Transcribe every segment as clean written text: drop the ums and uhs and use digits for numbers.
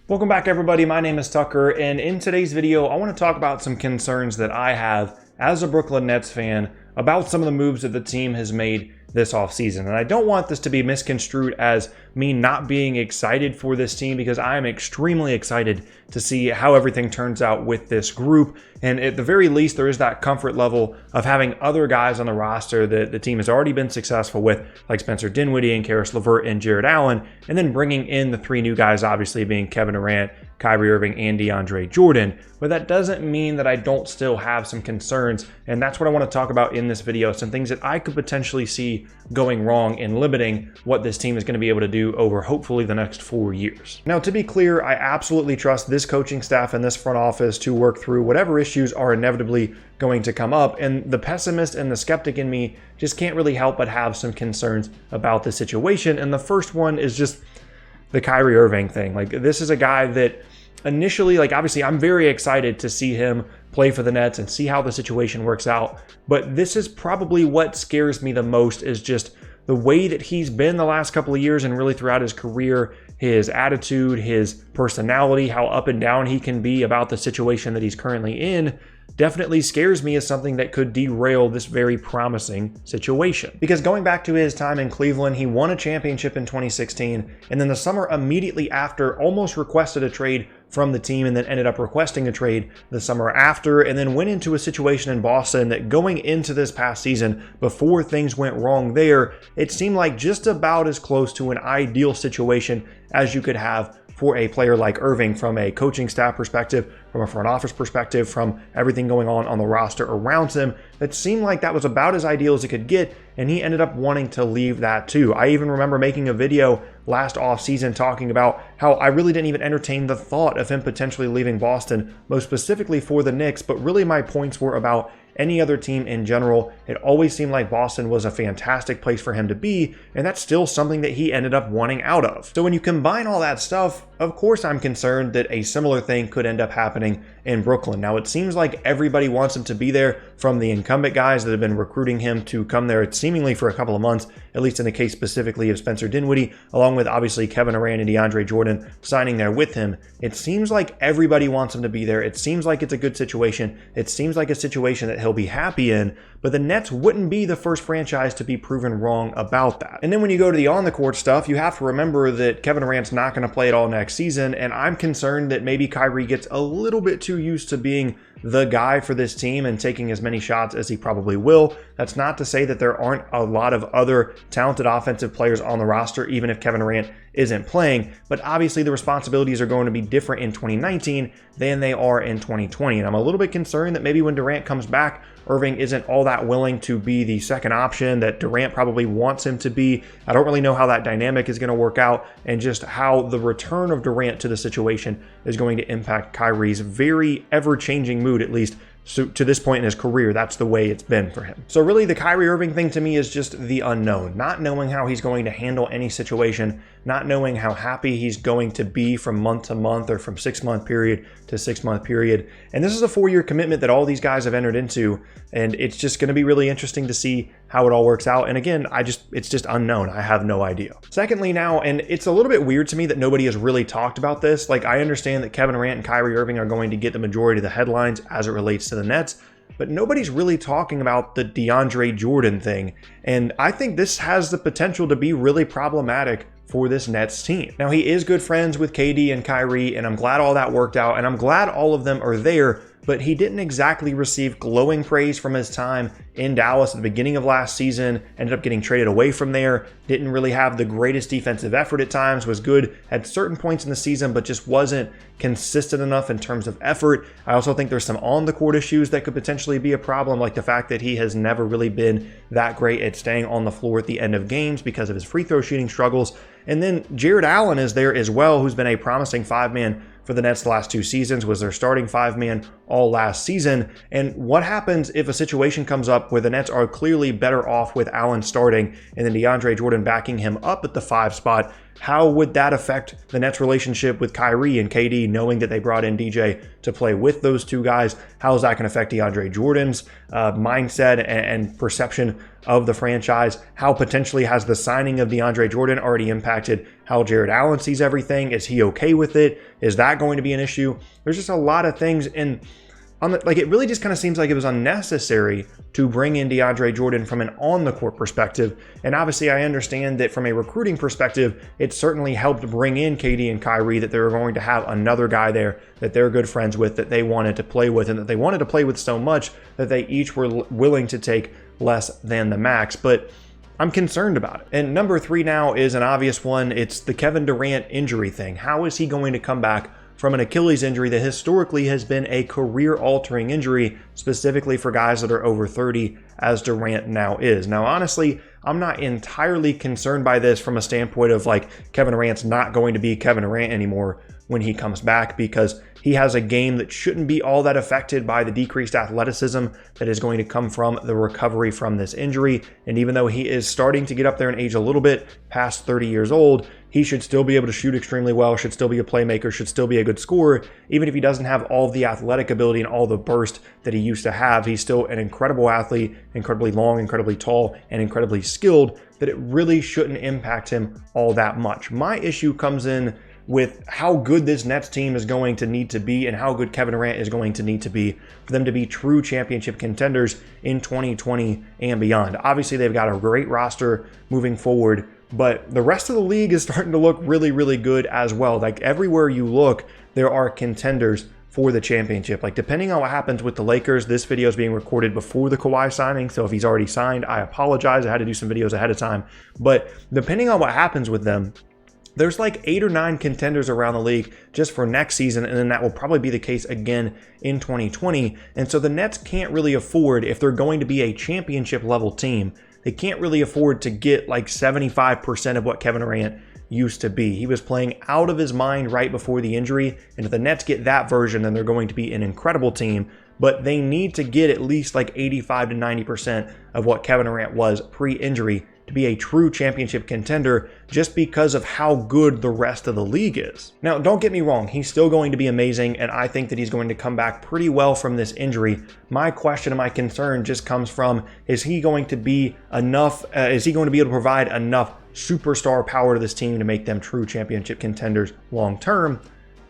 Welcome back, everybody. My name is Tucker, and in today's video, I want to talk about some concerns that I have as a Brooklyn Nets fan about some of the moves that the team has made this offseason. And I don't want this to be misconstrued as me not being excited for this team, because I am extremely excited to see how everything turns out with this group. And at the very least, there is that comfort level of having other guys on the roster that the team has already been successful with, like Spencer Dinwiddie and Karis LeVert and Jared Allen, and then bringing in the three new guys, obviously being Kevin Durant, Kyrie Irving, and DeAndre Jordan. But that doesn't mean that I don't still have some concerns, and that's what I want to talk about in this video, some things that I could potentially see going wrong in limiting what this team is going to be able to do over hopefully the next 4 years. Now, to be clear, I absolutely trust this coaching staff and this front office to work through whatever issues are inevitably going to come up, and the pessimist and the skeptic in me just can't really help but have some concerns about the situation. And the first one is just the Kyrie Irving thing. Like, this is a guy that initially, obviously I'm very excited to see him play for the Nets and see how the situation works out. But this is probably what scares me the most, is just the way that he's been the last couple of years and really throughout his career, his attitude, his personality, how up and down he can be about the situation that he's currently in, definitely scares me as something that could derail this very promising situation. Because going back to his time in Cleveland, he won a championship in 2016, and then the summer immediately after almost requested a trade from the team, and then ended up requesting a trade the summer after, and then went into a situation in Boston that going into this past season, before things went wrong there, it seemed like just about as close to an ideal situation as you could have for a player like Irving, from a coaching staff perspective, from a front office perspective, from everything going on the roster around him. It seemed like that was about as ideal as it could get, and he ended up wanting to leave that too. I even remember making a video last offseason talking about how I really didn't even entertain the thought of him potentially leaving Boston, most specifically for the Knicks, but really my points were about any other team in general. It always seemed like Boston was a fantastic place for him to be, and that's still something that he ended up wanting out of. So when you combine all that stuff, of course I'm concerned that a similar thing could end up happening in Brooklyn. Now, it seems like everybody wants him to be there, from the incumbent guys that have been recruiting him to come there seemingly for a couple of months, at least in the case specifically of Spencer Dinwiddie, along with obviously Kevin Durant and DeAndre Jordan signing there with him. It seems like everybody wants him to be there. It seems like it's a good situation. It seems like a situation that he'll be happy in, but the Nets wouldn't be the first franchise to be proven wrong about that. And then when you go to the on-the-court stuff, you have to remember that Kevin Durant's not going to play at all next season, and I'm concerned that maybe Kyrie gets a little bit too used to being the guy for this team and taking as many shots as he probably will. That's not to say that there aren't a lot of other talented offensive players on the roster, even if Kevin Durant isn't playing, but obviously the responsibilities are going to be different in 2019 than they are in 2020. And I'm a little bit concerned that maybe when Durant comes back, Irving isn't all that willing to be the second option that Durant probably wants him to be. I don't really know how that dynamic is going to work out, and just how the return of Durant to the situation is going to impact Kyrie's very ever-changing mood, at least so to this point in his career. That's the way it's been for him. So really, the Kyrie Irving thing to me is just the unknown, not knowing how he's going to handle any situation, not knowing how happy he's going to be from month to month, or from 6-month period to 6-month period. And this is a 4-year commitment that all these guys have entered into, and it's just going to be really interesting to see how it all works out. And again, it's just unknown. I have no idea. Secondly now, and it's a little bit weird to me that nobody has really talked about this. Like, I understand that Kevin Durant and Kyrie Irving are going to get the majority of the headlines as it relates to the Nets, but nobody's really talking about the DeAndre Jordan thing. And I think this has the potential to be really problematic for this Nets team. Now, he is good friends with KD and Kyrie, and I'm glad all that worked out, and I'm glad all of them are there, but he didn't exactly receive glowing praise from his time in Dallas at the beginning of last season, ended up getting traded away from there, didn't really have the greatest defensive effort at times, was good at certain points in the season, but just wasn't consistent enough in terms of effort. I also think there's some on-the-court issues that could potentially be a problem, like the fact that he has never really been that great at staying on the floor at the end of games because of his free throw shooting struggles. And then Jared Allen is there as well, who's been a promising 5-man for the Nets the last 2 seasons, was their starting 5-man all last season. And what happens if a situation comes up where the Nets are clearly better off with Allen starting and then DeAndre Jordan backing him up at the 5 spot? How would that affect the Nets' relationship with Kyrie and KD, knowing that they brought in DJ to play with those two guys? How is that going to affect DeAndre Jordan's mindset and perception of the franchise? How potentially has the signing of DeAndre Jordan already impacted how Jared Allen sees everything? Is he okay with it? Is that going to be an issue? There's just a lot of things in. It really just kind of seems like it was unnecessary to bring in DeAndre Jordan from an on-the-court perspective. And obviously, I understand that from a recruiting perspective, it certainly helped bring in KD and Kyrie, that they were going to have another guy there that they're good friends with, that they wanted to play with, and that they wanted to play with so much that they each were willing to take less than the max. But I'm concerned about it. And number 3 now is an obvious one. It's the Kevin Durant injury thing. How is he going to come back from an Achilles injury that historically has been a career-altering injury, specifically for guys that are over 30, as Durant now is? Now, honestly, I'm not entirely concerned by this from a standpoint of Kevin Durant's not going to be Kevin Durant anymore when he comes back, because he has a game that shouldn't be all that affected by the decreased athleticism that is going to come from the recovery from this injury. And even though he is starting to get up there in age a little bit, past 30 years old, he should still be able to shoot extremely well, should still be a playmaker, should still be a good scorer. Even if he doesn't have all of the athletic ability and all the burst that he used to have, he's still an incredible athlete, incredibly long, incredibly tall, and incredibly skilled, that it really shouldn't impact him all that much. My issue comes in with how good this Nets team is going to need to be and how good Kevin Durant is going to need to be for them to be true championship contenders in 2020 and beyond. Obviously, they've got a great roster moving forward, but the rest of the league is starting to look really, really good as well. Everywhere you look, there are contenders for the championship. Depending on what happens with the Lakers, this video is being recorded before the Kawhi signing, so if he's already signed, I apologize. I had to do some videos ahead of time. But depending on what happens with them, there's 8 or 9 contenders around the league just for next season, and then that will probably be the case again in 2020. And so the Nets can't really afford, if they're going to be a championship level team, they can't really afford to get 75% of what Kevin Durant used to be. He was playing out of his mind right before the injury, and if the Nets get that version, then they're going to be an incredible team. But they need to get at least 85 to 90% of what Kevin Durant was pre-injury to be a true championship contender, just because of how good the rest of the league is. Now, don't get me wrong, he's still going to be amazing, and I think that he's going to come back pretty well from this injury. My question and my concern just comes from, is he going to be enough, is he going to be able to provide enough superstar power to this team to make them true championship contenders long term?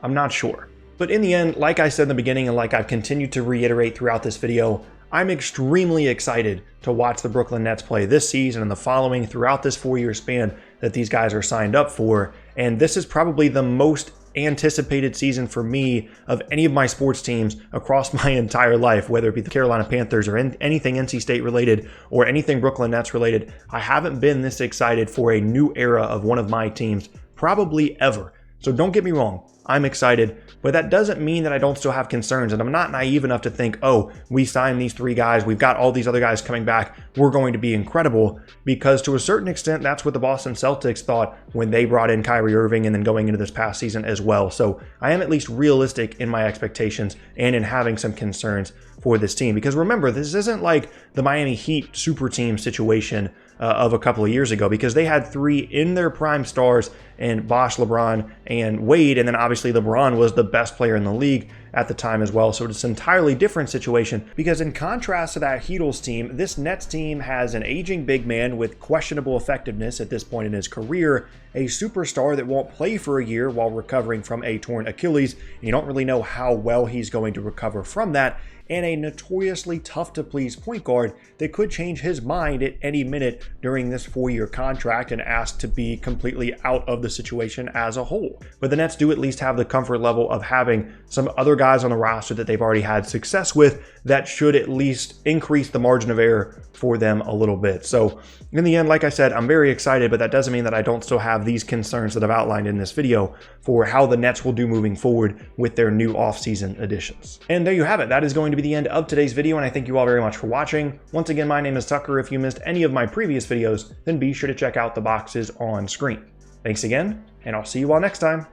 I'm not sure. But in the end, like I said in the beginning, and like I've continued to reiterate throughout this video, I'm extremely excited to watch the Brooklyn Nets play this season and the following throughout this 4-year span that these guys are signed up for. And this is probably the most anticipated season for me of any of my sports teams across my entire life, whether it be the Carolina Panthers or anything NC State related or anything Brooklyn Nets related. I haven't been this excited for a new era of one of my teams probably ever. So don't get me wrong, I'm excited, but that doesn't mean that I don't still have concerns, and I'm not naive enough to think, oh, we signed these 3 guys, we've got all these other guys coming back, we're going to be incredible, because to a certain extent, that's what the Boston Celtics thought when they brought in Kyrie Irving and then going into this past season as well. So I am at least realistic in my expectations and in having some concerns for this team, because remember, this isn't like the Miami Heat super team situation of a couple of years ago, because they had 3 in their prime stars and Bosh, LeBron, and Wade, and then obviously LeBron was the best player in the league at the time as well. So it's an entirely different situation, because in contrast to that Heatles team, this Nets team has an aging big man with questionable effectiveness at this point in his career, a superstar that won't play for a year while recovering from a torn Achilles, and you don't really know how well he's going to recover from that, and a notoriously tough-to-please point guard that could change his mind at any minute during this 4-year contract and ask to be completely out of the situation as a whole. But the Nets do at least have the comfort level of having some other guys on the roster that they've already had success with that should at least increase the margin of error for them a little bit. So in the end, like I said, I'm very excited, but that doesn't mean that I don't still have these concerns that I've outlined in this video for how the Nets will do moving forward with their new offseason additions. And there you have it. That is going to be the end of today's video, and I thank you all very much for watching. Once again, my name is Tucker. If you missed any of my previous videos, then be sure to check out the boxes on screen. Thanks again, and I'll see you all next time.